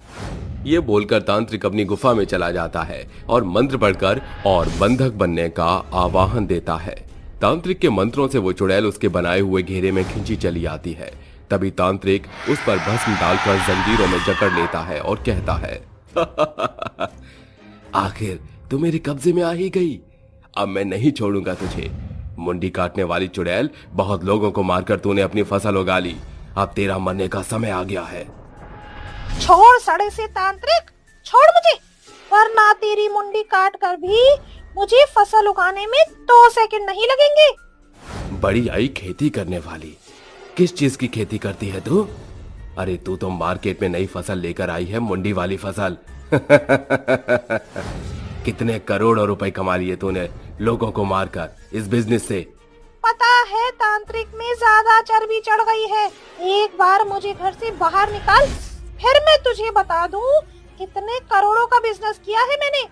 ये बोलकर तांत्रिक अपनी गुफा में चला जाता है और मंत्र पढ़कर और बंधक बनने का आवाहन देता है। तांत्रिक के मंत्रों से वो चुड़ैल उसके बनाए हुए घेरे में खींची चली आती है। तभी तांत्रिक उस पर भस्म डालकर जंजीरों में जकड़ लेता है और कहता है, आखिर तू मेरे कब्जे में आ ही गई। अब मैं नहीं छोड़ूंगा तुझे। मुंडी काटने वाली चुड़ैल, बहुत लोगों को मारकर तूने अपनी फसल उगा ली। अब तेरा मरने का समय आ गया है। छोड़ सड़े से तांत्रिक, छोड़ मुझे, वरना तेरी मुंडी काट कर भी मुझे फसल उगाने में 2 सेकंड नहीं लगेंगे। बड़ी आई खेती करने वाली, किस चीज की खेती करती है तू? अरे तू तो मार्केट में नई फसल लेकर आई है, मुंडी वाली फसल। कितने करोड़ों रुपए कमा लिए तूने लोगों को मारकर इस बिजनेस से। पता है तांत्रिक में ज्यादा चर्बी चढ़ गई है। एक बार मुझे घर से बाहर निकाल, फिर मैं तुझे बता दूं कितने करोड़ों का बिजनेस किया है मैंने।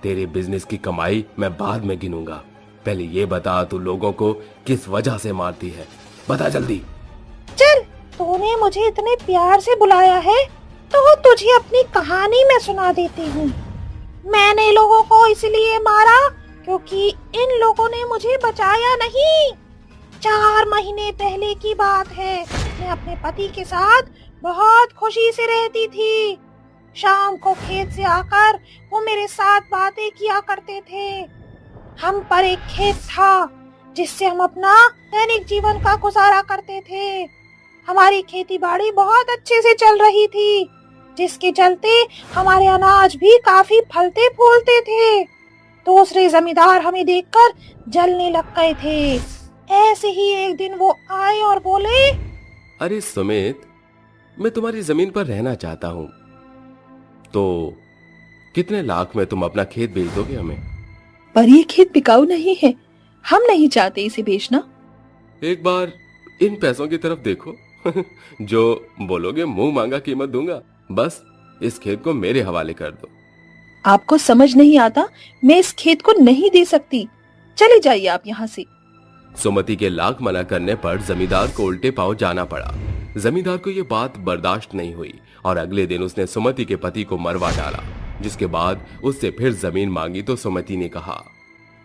तेरे बिजनेस की कमाई मैं बाद में गिनूंगा। पहले ये बता तू लोगों को किस वजह से मारती है, बता जल्दी। चल, तूने मुझे इतने प्यार से बुलाया है तो तुझे अपनी कहानी मैं सुना देती हूँ। मैंने लोगों को इसलिए मारा क्योंकि इन लोगों ने मुझे बचाया नहीं। 4 महीने पहले की बात है, मैं अपने पति के साथ बहुत खुशी से रहती थी। शाम को खेत से आकर वो मेरे साथ बातें किया करते थे। हम पर एक खेत था जिससे हम अपना दैनिक जीवन का गुजारा करते थे। हमारी खेती बाड़ी बहुत अच्छे से चल रही थी, जिसके चलते हमारे अनाज भी काफी फलते फूलते थे। दूसरे जमींदार हमें देखकर जलने लग गए थे। ऐसे ही एक दिन वो आए और बोले, अरे सुमित, मैं तुम्हारी जमीन पर रहना चाहता हूँ, तो कितने लाख में तुम अपना खेत बेच दोगे हमें? पर ये खेत बिकाऊ नहीं है, हम नहीं चाहते इसे बेचना। एक बार इन पैसों की तरफ देखो। जो बोलोगे मुंह मांगा कीमत दूंगा। बस इस खेत को मेरे हवाले कर दो। आपको समझ नहीं आता, मैं इस खेत को नहीं दे सकती। चले जाइए आप यहाँ से। सुमति के लाख मना करने पर जमींदार को उल्टे पांव जाना पड़ा। जमींदार को ये बात बर्दाश्त नहीं हुई और अगले दिन उसने सुमति के पति को मरवा डाला। जिसके बाद उससे फिर जमीन मांगी तो सुमति ने कहा,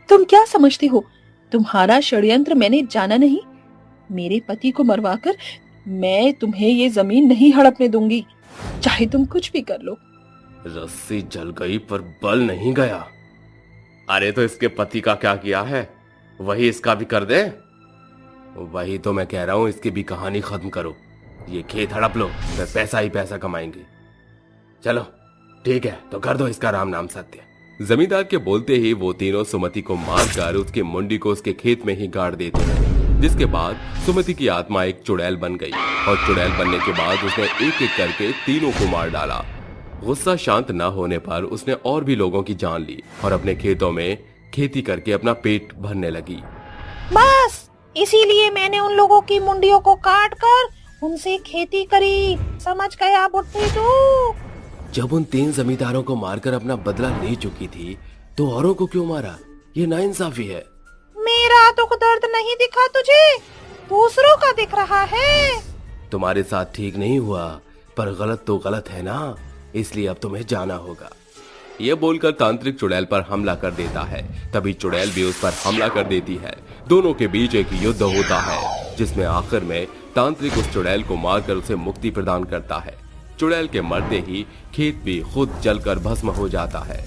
तुम क्या समझते हो, तुम्हारा षड्यंत्र मैंने जाना नहीं। मेरे पति को मरवाकर मैं तुम्हें ये जमीन नहीं हड़पने दूंगी, चाहे तुम कुछ भी कर लो। रस्सी जल गई पर बल नहीं गया। अरे तो इसके पति का क्या किया है, वही इसका भी कर दे। वही तो मैं कह रहा हूं, इसकी भी कहानी खत्म करो। ये खेत हड़प लो, फिर पैसा ही पैसा कमाएंगे। चलो ठीक है, तो कर दो इसका राम नाम सत्य। जमींदार के बोलते ही वो तीनों सुमति को मारकर उसकी मुंडी को उसके खेत में ही गाड़ देते हैं। जिसके बाद सुमति की आत्मा एक चुड़ैल बन गई और चुड़ैल बनने के बाद उसने एक एक करके तीनों को मार डाला। गुस्सा शांत न होने पर उसने और भी लोगों की जान ली और अपने खेतों में खेती करके अपना पेट भरने लगी। बस इसीलिए मैंने उन लोगों की मुंडियों को काट कर उनसे खेती करी। समझ गया बुढ़ी तू? जब उन 3 जमींदारों को मारकर अपना बदला ले चुकी थी तो औरों को क्यों मारा? ये नाइंसाफी है। मेरा दुख दर्द नहीं दिखा तुझे, दूसरों का दिख रहा है। तुम्हारे साथ ठीक नहीं हुआ, पर गलत तो गलत है ना। इसलिए अब तुम्हें जाना होगा। यह बोलकर तांत्रिक चुड़ैल पर हमला कर देता है। तभी चुड़ैल भी उस पर हमला कर देती है। दोनों के बीच एक युद्ध होता है, जिसमें आखिर में तांत्रिक उस चुड़ैल को मारकर उसे मुक्ति प्रदान करता है। चुड़ैल के मरते ही खेत भी खुद जलकर भस्म हो जाता है।